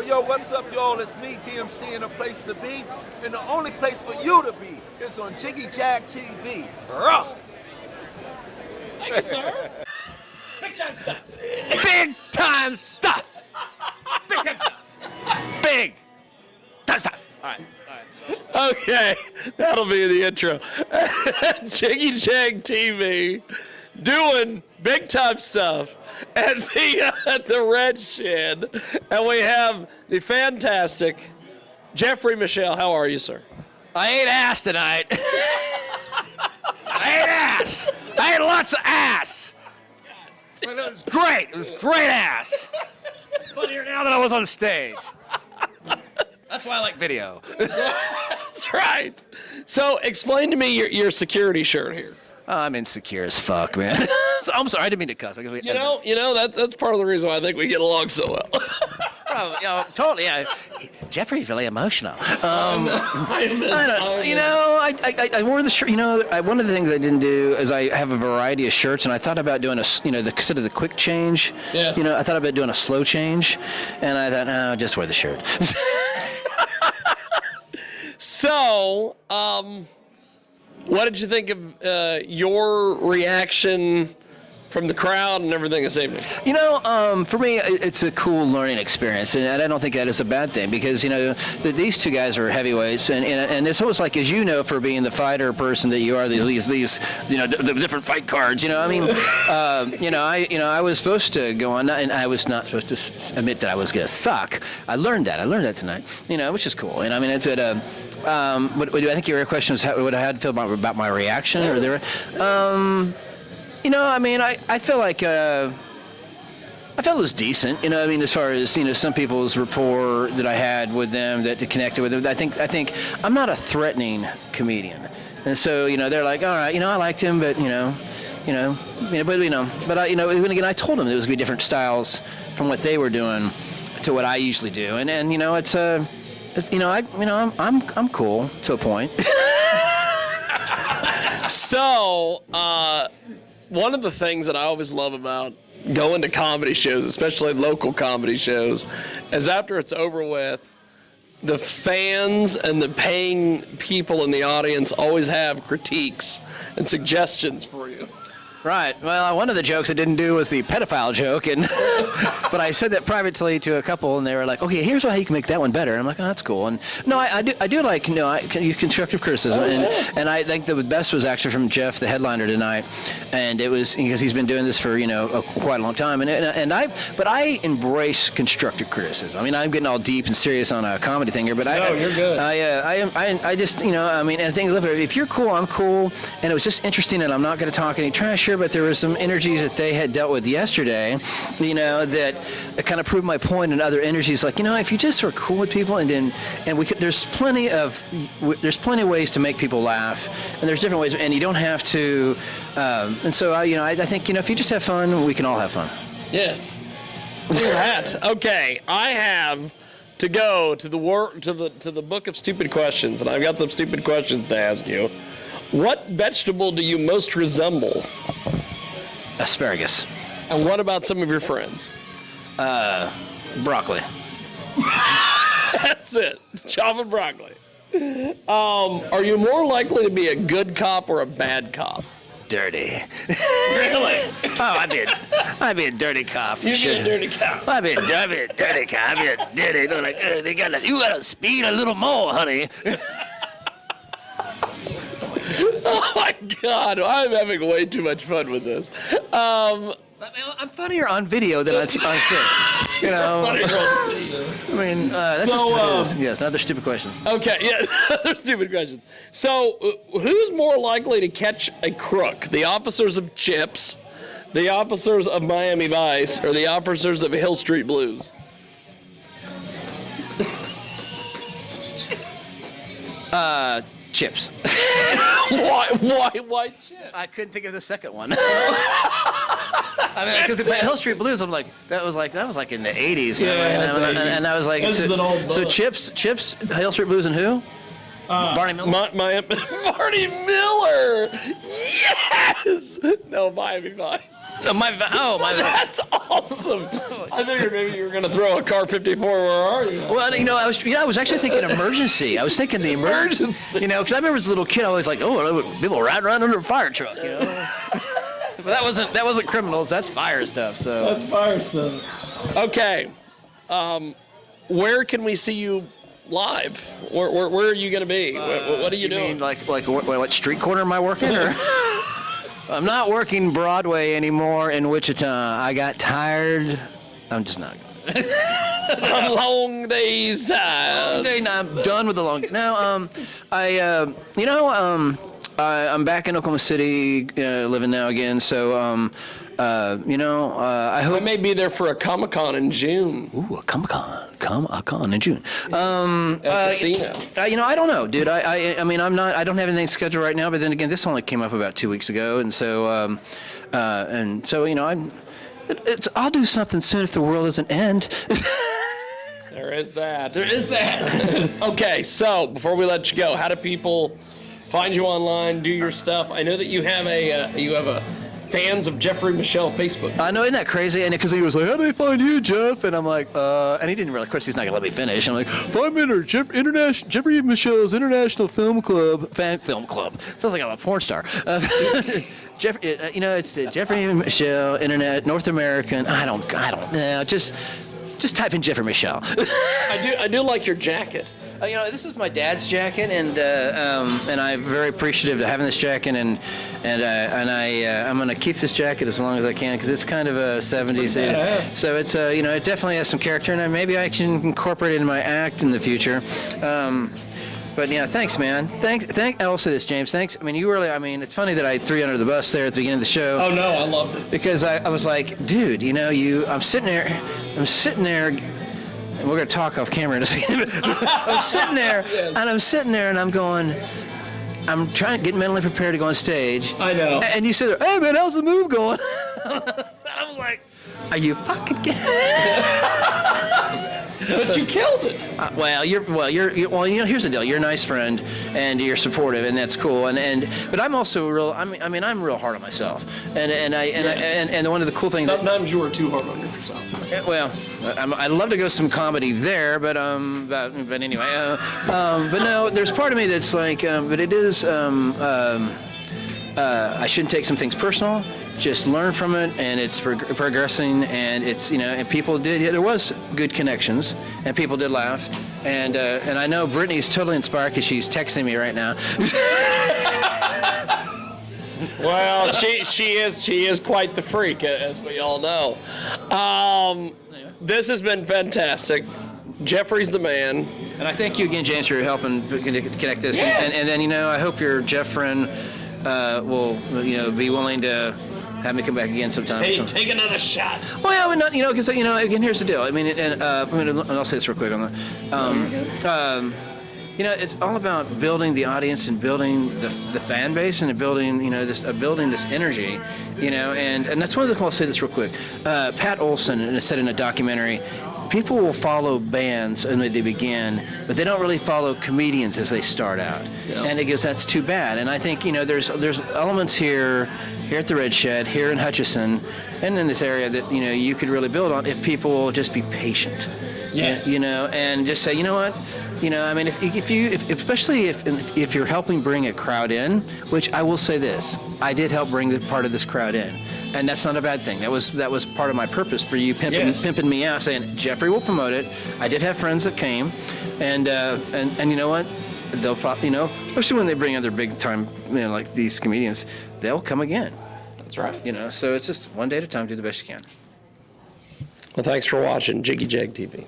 Yo, what's up, y'all? It's me, DMC, in a place to be. And the only place for you to be is on Jiggy Jag TV. Ruh! Thank you, sir. Big time stuff. Big time stuff. Big time stuff. Big time stuff. All right. Okay, that'll be the intro. Jiggy Jag TV doing big time stuff at the Red Shed. And we have the fantastic Jeffrey Michelle. How are you, sir? I ate ass tonight. I ate ass. I ate lots of ass. But it was great. It was great ass. Funnier now than I was on stage. That's why I like video. That's right. So explain to me your security shirt here. Oh, I'm insecure as fuck, man. I'm sorry, I didn't mean to cuss. You know that's part of the reason why I think we get along so well. Oh, totally. Yeah. Jeffrey's really emotional. I wore the shirt. One of the things I didn't do is I have a variety of shirts, and I thought about doing instead of the quick change. Yes. I thought about doing a slow change, and I thought, no, just wear the shirt. So, what did you think of your reaction from the crowd and everything this evening? For me, it's a cool learning experience, and I don't think that is a bad thing because, these two guys are heavyweights, and it's almost like, as for being the fighter person that you are, these the different fight cards, I was supposed to go on, and I was not supposed to admit that I was going to suck. I learned that tonight, which is cool. And I mean, it's at I think your question was what I had to feel about my reaction, or there. I feel like I felt it was decent. As far as some people's rapport that I had with them, that connected with them. I think I'm not a threatening comedian, and so they're like, all right, I liked him, but when again, I told them there was gonna be different styles from what they were doing to what I usually do, and I'm cool to a point. So, one of the things that I always love about going to comedy shows, especially local comedy shows, is after it's over with, the fans and the paying people in the audience always have critiques and suggestions for you. Right. Well, one of the jokes I didn't do was the pedophile joke, but I said that privately to a couple, and they were like, "Okay, here's how you can make that one better." And I'm like, "Oh, that's cool." And no, I do like I use constructive criticism, and I think the best was actually from Jeff, the headliner tonight, and it was because he's been doing this for quite a long time, but I embrace constructive criticism. I mean, I'm getting all deep and serious on a comedy thing here, but you're good. I just and I think if you're cool, I'm cool, and it was just interesting, and I'm not going to talk any trash here, but there were some energies that they had dealt with yesterday, that kind of proved my point, and other energies like, if you just were cool with people, and we could, there's plenty of ways to make people laugh, and there's different ways, and you don't have to, and so I think, if you just have fun, we can all have fun. Yes. That. Okay, I have to go to the book of stupid questions, and I've got some stupid questions to ask you. What vegetable do you most resemble? Asparagus. And what about some of your friends? Broccoli. That's it. Chop and broccoli. Are you more likely to be a good cop or a bad cop? Dirty. Really? Oh, I'd be a dirty cop. You'd be a dirty cop. I'd be a dirty cop. I'd be a dirty. They're like, you gotta speed a little more, honey. Oh my God, I'm having way too much fun with this. I'm funnier on video than on stage. That's just what it is. Yes, another stupid question. Okay, yes, other stupid questions. So, who's more likely to catch a crook? The officers of Chips, the officers of Miami Vice, or the officers of Hill Street Blues? Chips. Why Chips? I couldn't think of the second one. Because Hill Street Blues, I'm like, that was like in the 80s. Yeah, and I was like, so Chips, Hill Street Blues, and who? Barney Miller? Marty Miller! Yes! No, Miami Vice. My bad. That's awesome. I figured maybe you were going to throw a car 54. Where are you? Well, I was actually thinking emergency. I was thinking the emergency. Because I remember as a little kid, I was like, people ride around under a fire truck. But that wasn't criminals. That's fire stuff. So that's fire stuff. Okay. Where can we see you live? Where are you going to be? What are you doing? Mean like what street corner am I working? Or? I'm not working Broadway anymore in Wichita. I got tired. I'm just not going. From long days time. I'm done with the long. No, I'm back in Oklahoma City, living now again. So, I hope I may be there for a Comic-Con in June. Ooh, a Comic-Con in June. At casino. I don't know, dude. I don't have anything scheduled right now. But then again, this only came up about 2 weeks ago, and so, I'll do something soon if the world doesn't end. There is that. Okay, so before we let you go, how do people find you online, do your stuff? I know that you have a fans of Jeffrey Michelle Facebook. I know, isn't that crazy? And because he was like, how do they find you, Jeff? And I'm like, and he didn't really, of course, he's not going to let me finish. I'm like, find me at Jeffrey Michelle's International Film Club. Film Club. Sounds like I'm a porn star. It's Jeffrey Michelle, Internet, North American. I don't know. Just type in Jeffrey Michelle. I do like your jacket. This is my dad's jacket, and I'm very appreciative of having this jacket, and I'm gonna keep this jacket as long as I can because it's kind of a 70s. So it's it definitely has some character, and maybe I can incorporate it in my act in the future. But yeah, thanks, man. I'll say this, James. Thanks. It's funny that I threw you under the bus there at the beginning of the show. Oh no, I loved it. Because I was like, dude, I'm sitting there. And we're going to talk off camera in a second. I'm sitting there, and I'm going, I'm trying to get mentally prepared to go on stage. I know. And you said, hey, man, how's the move going? And I was like, are you fucking kidding? But you killed it. Here's the deal. You're a nice friend, and you're supportive, and that's cool. But I'm also real. I'm real hard on myself, and one of the cool things. Sometimes you are too hard on yourself. Well, I'd love to go some comedy there, but anyway. But no, there's part of me that's like, but it is. I shouldn't take some things personal. Just learn from it, and it's progressing, and it's and people did. There was good connections, and people did laugh, and I know Brittany's totally inspired because she's texting me right now. Well, she is quite the freak, as we all know. This has been fantastic. Jeffrey's the man. And I thank you again, James, for helping connect this. Yes. And then I hope your Jeff friend will be willing to have me come back again sometime. Hey, take another shot. Well, yeah, not because again, here's the deal. And I'll say this real quick on the. It's all about building the audience and building the fan base and building building this energy, and that's one of the. I'll say this real quick. Pat Olson said in a documentary, people will follow bands when they begin, but they don't really follow comedians as they start out. Yeah. And that's too bad. And I think there's elements here at the Red Shed, here in Hutchinson, and in this area that you could really build on if people will just be patient. Yes. And just say, what. Especially if you're helping bring a crowd in, which I will say this, I did help bring part of this crowd in, and that's not a bad thing. That was part of my purpose for you pimping me out, saying Jeffrey will promote it. I did have friends that came, and you know what? They'll probably especially when they bring other big time like these comedians, they'll come again. That's right. So it's just one day at a time. Do the best you can. Well, thanks for watching Jiggy Jag TV.